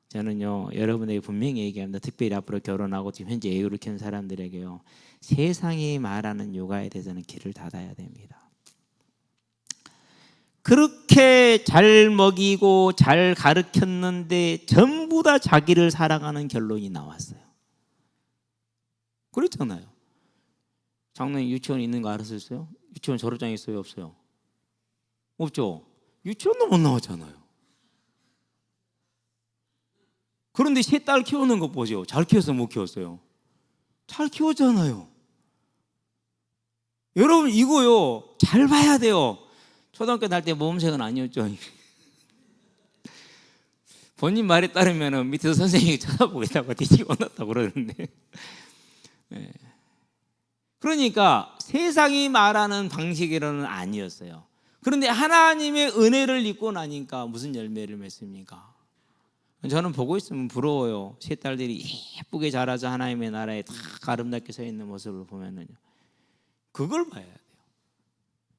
저는요 여러분에게 분명히 얘기합니다. 특별히 앞으로 결혼하고 지금 현재 애교를 키우는 사람들에게요 세상이 말하는 육아에 대해서는 귀를 닫아야 됩니다. 그렇게 잘 먹이고 잘 가르쳤는데 전부 다 자기를 사랑하는 결론이 나왔어요. 그렇잖아요. 장로님 유치원 있는 거 알았었어요? 유치원 졸업장 있어요? 없어요? 없죠. 유치원도 못 나왔잖아요. 그런데 세 딸 키우는 거 보죠. 잘 키웠어, 못 키웠어요? 잘 키웠잖아요. 여러분 이거요 잘 봐야 돼요. 초등학교 다닐 때 모범생은 아니었죠. 본인 말에 따르면 밑에서 선생님이 쳐다보겠다고 뒤집어 놨다고 그러는데 그러니까 세상이 말하는 방식으로는 아니었어요. 그런데 하나님의 은혜를 입고 나니까 무슨 열매를 맺습니까? 저는 보고 있으면 부러워요. 세 딸들이 예쁘게 자라서 하나님의 나라에 다 아름답게 서 있는 모습을 보면은요. 그걸 봐야 돼요.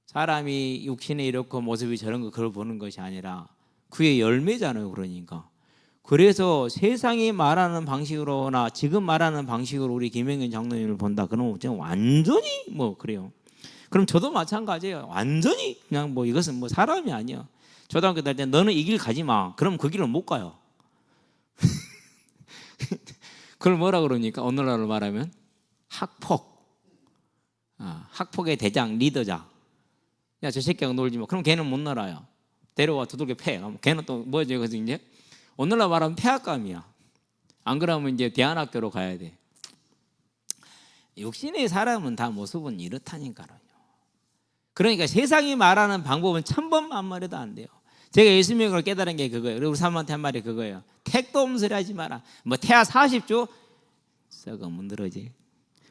사람이 육신에 이렇고 모습이 저런 거 그걸 보는 것이 아니라 그의 열매잖아요. 그러니까 그래서 세상이 말하는 방식으로나 지금 말하는 방식으로 우리 김영현 장로님을 본다. 그러면 완전히 뭐 그래요. 그럼 저도 마찬가지예요. 완전히 그냥 뭐 이것은 뭐 사람이 아니야. 초등학교 다닐 때 너는 이 길 가지 마. 그럼 그 길을 못 가요. 그걸 뭐라 그러니까 오늘날로 말하면 학폭. 학폭의 대장, 리더자. 야, 저 새끼하고 놀지 마. 그럼 걔는 못 놀아요. 데려와 두들겨 패. 걔는 또 뭐죠? 그래서 이제 오늘날 말하면 폐학감이야. 안 그러면 이제 대안학교로 가야 돼. 육신의 사람은 다 모습은 이렇다니까요. 그러니까 세상이 말하는 방법은 천번 만말해도 안 돼요. 제가 예수님의 걸 깨달은 게 그거예요. 우리 사모한테 한 말이 그거예요. 택도 없는 소리 하지 마라. 뭐 태아 40조 썩어 문드러지.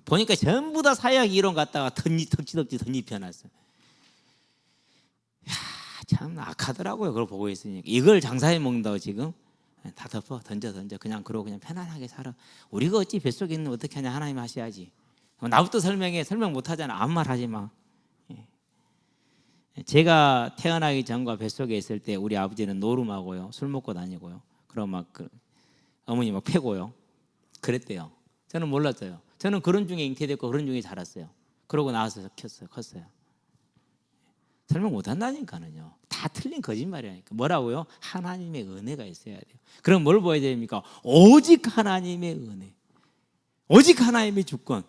보니까 전부 다 사약 이론 갖다가 덕지덕지 덧입혀놨어요. 참 악하더라고요. 그걸 보고 있으니까 이걸 장사해 먹는다고 지금 다 덮어 던져 그냥 그러고 그냥 편안하게 살아. 우리가 어찌 뱃속에 있는 어떻게 하냐. 하나님 하셔야지. 나부터 설명해. 설명 못하잖아. 아무 말 하지 마. 제가 태어나기 전과 뱃속에 있을 때 우리 아버지는 노름하고요. 술 먹고 다니고요. 그럼 막 어머니 막 패고요. 그랬대요. 저는 몰랐어요. 저는 그런 중에 잉태됐고 그런 중에 자랐어요. 그러고 나와서 컸어요. 설명 못한다니까요. 다 틀린 거짓말이라니까. 뭐라고요? 하나님의 은혜가 있어야 돼요. 그럼 뭘 보여야 됩니까? 오직 하나님의 은혜, 오직 하나님의 주권,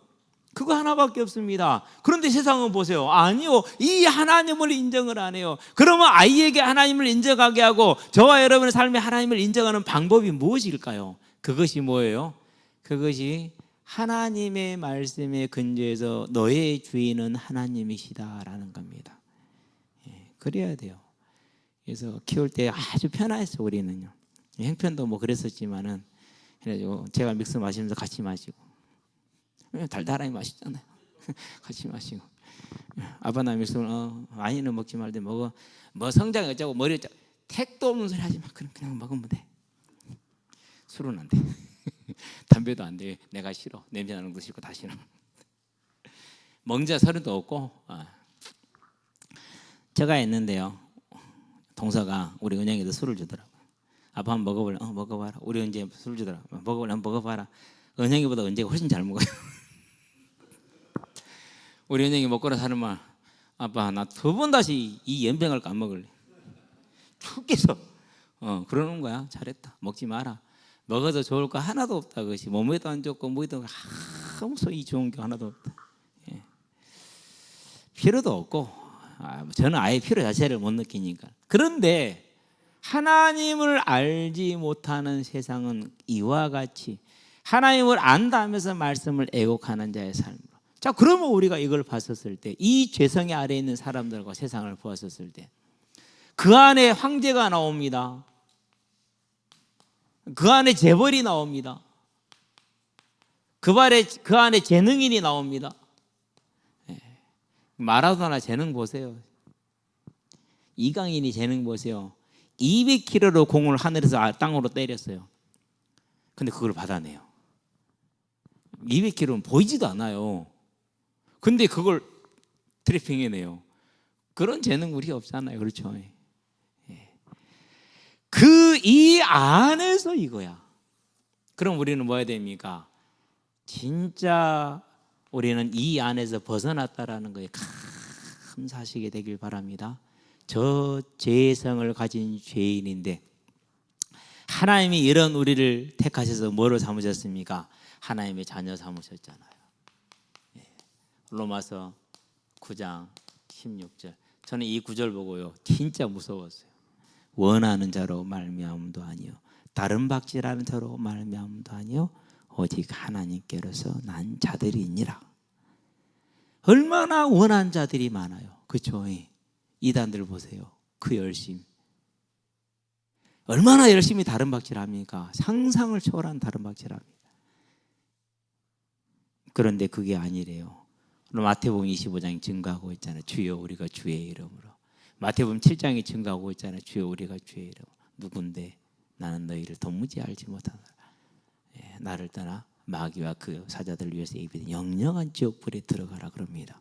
그거 하나밖에 없습니다. 그런데 세상은 보세요. 아니요, 이 하나님을 인정을 안 해요. 그러면 아이에게 하나님을 인정하게 하고 저와 여러분의 삶에 하나님을 인정하는 방법이 무엇일까요? 그것이 뭐예요? 그것이 하나님의 말씀에 근거해서 너의 주인은 하나님이시다라는 겁니다. 그래야 돼요. 그래서 키울 때 아주 편했어요. 우리는요. 형편도 뭐 그랬었지만은 그래가지고 제가 믹스 마시면서 같이 마시고 달달하게 맛있잖아요. 같이 마시고 아빠 나 믹스 와인은 먹지 말되 먹어. 뭐 성장이 어쩌고 머리 어쩌고 택도 없는 소리 하지 마. 그냥 먹으면 돼. 술은 안 돼. 담배도 안 돼. 내가 싫어. 냄새 나는 거 싫고 다 싫어. 먹자 서른도 없고. 제가 했는데요. 동서가 우리 은영이도 술을 주더라고요. 아빠 한번 먹어볼래? 먹어봐라. 우리 은재 술 주더라. 먹어볼래? 한번 먹어봐라. 은영이보다 은재가 훨씬 잘 먹어요. 우리 은영이 먹고 나서 하는 말, 아빠 나 두 번 다시 이 연병을 까먹을래. 죽겠어. 그러는 거야. 잘했다. 먹지 마라. 먹어도 좋을 거 하나도 없다. 그것이 몸에도 안 좋고 뭐에도 아무 소리 좋은 게 하나도 없다. 필요도 없고 저는 아예 필요 자체를 못 느끼니까. 그런데 하나님을 알지 못하는 세상은 이와 같이 하나님을 안다면서 말씀을 애곡하는 자의 삶으로. 자, 그러면 우리가 이걸 봤었을 때, 이 죄성의 아래에 있는 사람들과 세상을 보았었을 때, 그 안에 황제가 나옵니다. 그 안에 재벌이 나옵니다. 그 안에 재능인이 나옵니다. 마라도나 재능 보세요. 이강인이 재능 보세요. 200km로 공을 하늘에서 땅으로 때렸어요. 근데 그걸 받아내요. 200km는 보이지도 않아요. 근데 그걸 트래핑해내요. 그런 재능 우리 없잖아요. 그렇죠? 이 안에서 이거야. 그럼 우리는 뭐 해야 됩니까? 진짜 우리는 이 안에서 벗어났다라는 거에 감사하시게 되길 바랍니다. 저 죄성을 가진 죄인인데 하나님이 이런 우리를 택하셔서 뭐로 삼으셨습니까? 하나님의 자녀 삼으셨잖아요. 로마서 9장 16절. 저는 이 구절 보고요 진짜 무서웠어요. 원하는 자로 말미암음도 아니요 다른 박질하는 자로 말미암도 아니요 오직 하나님께로서 난 자들이니라. 얼마나 원한 자들이 많아요. 그렇죠? 이단들 보세요. 그 열심. 얼마나 열심히 다른 박질합니까? 상상을 초월한 다른 박질합니다. 그런데 그게 아니래요. 마태복음 25장이 증거하고 있잖아요. 주여 우리가 주의 이름으로. 마태복음 7장이 증거하고 있잖아요. 주여 우리가 주의 이름으로. 누군데 나는 너희를 도무지 알지 못하노라. 나를 떠나 마귀와 그 사자들을 위해서 예비된 영영한 지옥불에 들어가라 그럽니다.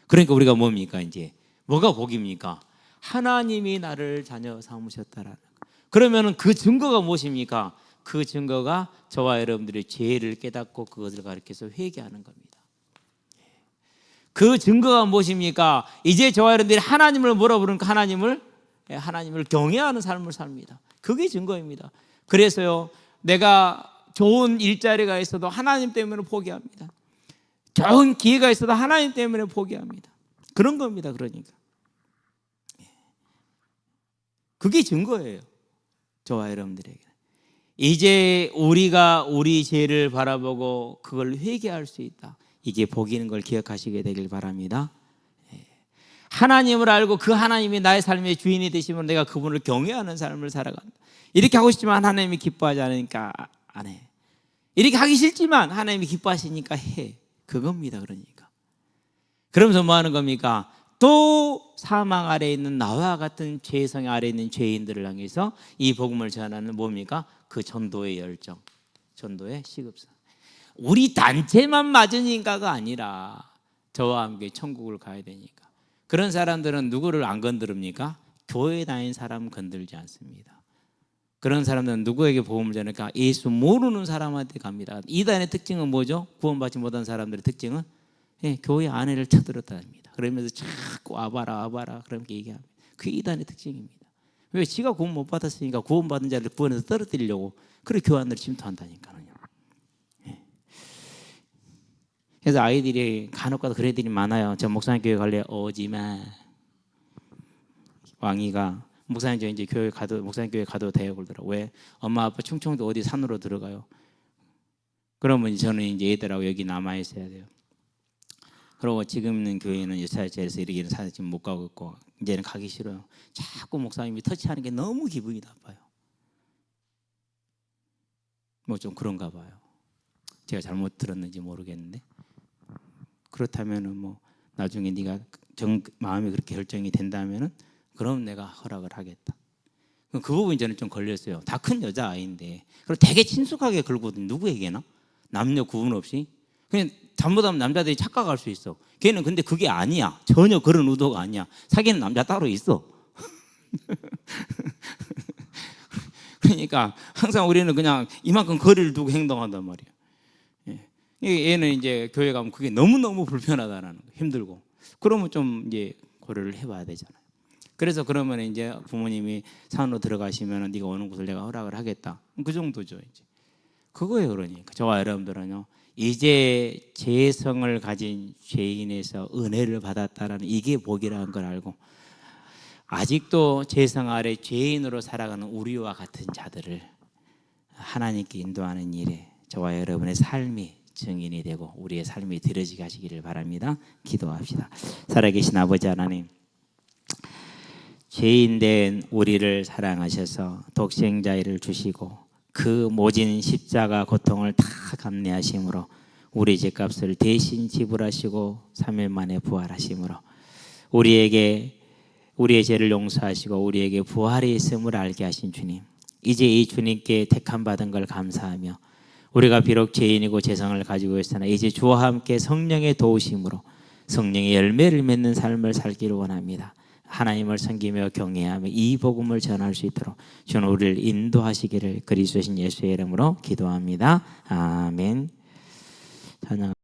그러니까 우리가 뭡니까? 이제 뭐가 복입니까? 하나님이 나를 자녀 삼으셨다라는 거. 그러면은 그 증거가 무엇입니까? 그 증거가 저와 여러분들의 죄를 깨닫고 그것을 가리켜서 회개하는 겁니다. 그 증거가 무엇입니까? 이제 저와 여러분들이 하나님을 뭐라 부르니까 하나님을 경외하는 삶을 삽니다. 그게 증거입니다. 그래서요, 내가 좋은 일자리가 있어도 하나님 때문에 포기합니다. 좋은 기회가 있어도 하나님 때문에 포기합니다. 그런 겁니다. 그러니까 그게 증거예요. 저와 여러분들에게 이제 우리가 우리 죄를 바라보고 그걸 회개할 수 있다. 이게 복인 걸 기억하시게 되길 바랍니다. 하나님을 알고 그 하나님이 나의 삶의 주인이 되시면 내가 그분을 경외하는 삶을 살아간다. 이렇게 하고 싶지만 하나님이 기뻐하지 않으니까 안 해. 이렇게 하기 싫지만 하나님이 기뻐하시니까 해. 그겁니다. 그러니까 그러면서 뭐 하는 겁니까? 또 사망 아래에 있는 나와 같은 죄성 아래에 있는 죄인들을 향해서 이 복음을 전하는 뭡니까? 그 전도의 열정, 전도의 시급성. 우리 단체만 맞으니까가 아니라 저와 함께 천국을 가야 되니까. 그런 사람들은 누구를 안 건드립니까? 교회 다닌 사람 건들지 않습니다. 그런 사람들은 누구에게 복음을 전하니까 예수 모르는 사람한테 갑니다. 이단의 특징은 뭐죠? 구원받지 못한 사람들의 특징은 교회 안에를 쳐들었답니다. 그러면서 자꾸 와봐라 그렇게 얘기합니다. 그게 이단의 특징입니다. 왜? 지가 구원 못 받았으니까 구원받은 자를 구원해서 떨어뜨리려고 그렇게 교회 안을 침투한다니까요. 그래서 아이들이 간혹가다 그런 애들이 많아요. 저 목사님 교회 갈래? 오지마. 왕이가 목사님 저 이제 교회 가도 목사님 교회 가도 돼요 그러더라고. 왜? 엄마 아빠 충청도 어디 산으로 들어가요. 그러면 저는 이제 애들하고 여기 남아 있어야 돼요. 그리고 지금 있는 교회는 유사일자에서 이렇게 사는 지금 못 가고 있고 이제는 가기 싫어요. 자꾸 목사님이 터치하는 게 너무 기분이 나빠요. 뭐 좀 그런가 봐요. 제가 잘못 들었는지 모르겠는데 그렇다면은 뭐 나중에 네가 마음이 그렇게 결정이 된다면은 그럼 내가 허락을 하겠다. 그 부분이 저는 좀 걸렸어요. 다 큰 여자 아이인데 그리고 되게 친숙하게 걸거든. 누구에게나 남녀 구분 없이 그냥 잘못하면 남자들이 착각할 수 있어. 걔는 근데 그게 아니야. 전혀 그런 의도가 아니야. 사귀는 남자 따로 있어. 그러니까 항상 우리는 그냥 이만큼 거리를 두고 행동한단 말이야. 얘는 이제 교회 가면 그게 너무너무 불편하다라는 거, 힘들고. 그러면 좀 이제 고려를 해봐야 되잖아요. 그래서 그러면 이제 부모님이 산으로 들어가시면 네가 오는 곳을 내가 허락을 하겠다. 그 정도죠. 이제 그거예요. 그러니까 저와 여러분들은요. 이제 죄성을 가진 죄인에서 은혜를 받았다라는 이게 복이라는 걸 알고 아직도 죄성 아래 죄인으로 살아가는 우리와 같은 자들을 하나님께 인도하는 일에 저와 여러분의 삶이 증인이 되고 우리의 삶이 드려지게 하시기를 바랍니다. 기도합시다. 살아계신 아버지 하나님, 죄인된 우리를 사랑하셔서 독생자를 주시고 그 모진 십자가 고통을 다 감내하심으로 우리 죄값을 대신 지불하시고 3일 만에 부활하심으로 우리에게 우리의 죄를 용서하시고 우리에게 부활이 있음을 알게 하신 주님, 이제 이 주님께 택함 받은 걸 감사하며 우리가 비록 죄인이고 죄성을 가지고 있으나 이제 주와 함께 성령의 도우심으로 성령의 열매를 맺는 삶을 살기를 원합니다. 하나님을 섬기며 경외하며 이 복음을 전할 수 있도록 주는 우리를 인도하시기를 그리스도신 예수의 이름으로 기도합니다. 아멘. 찬양.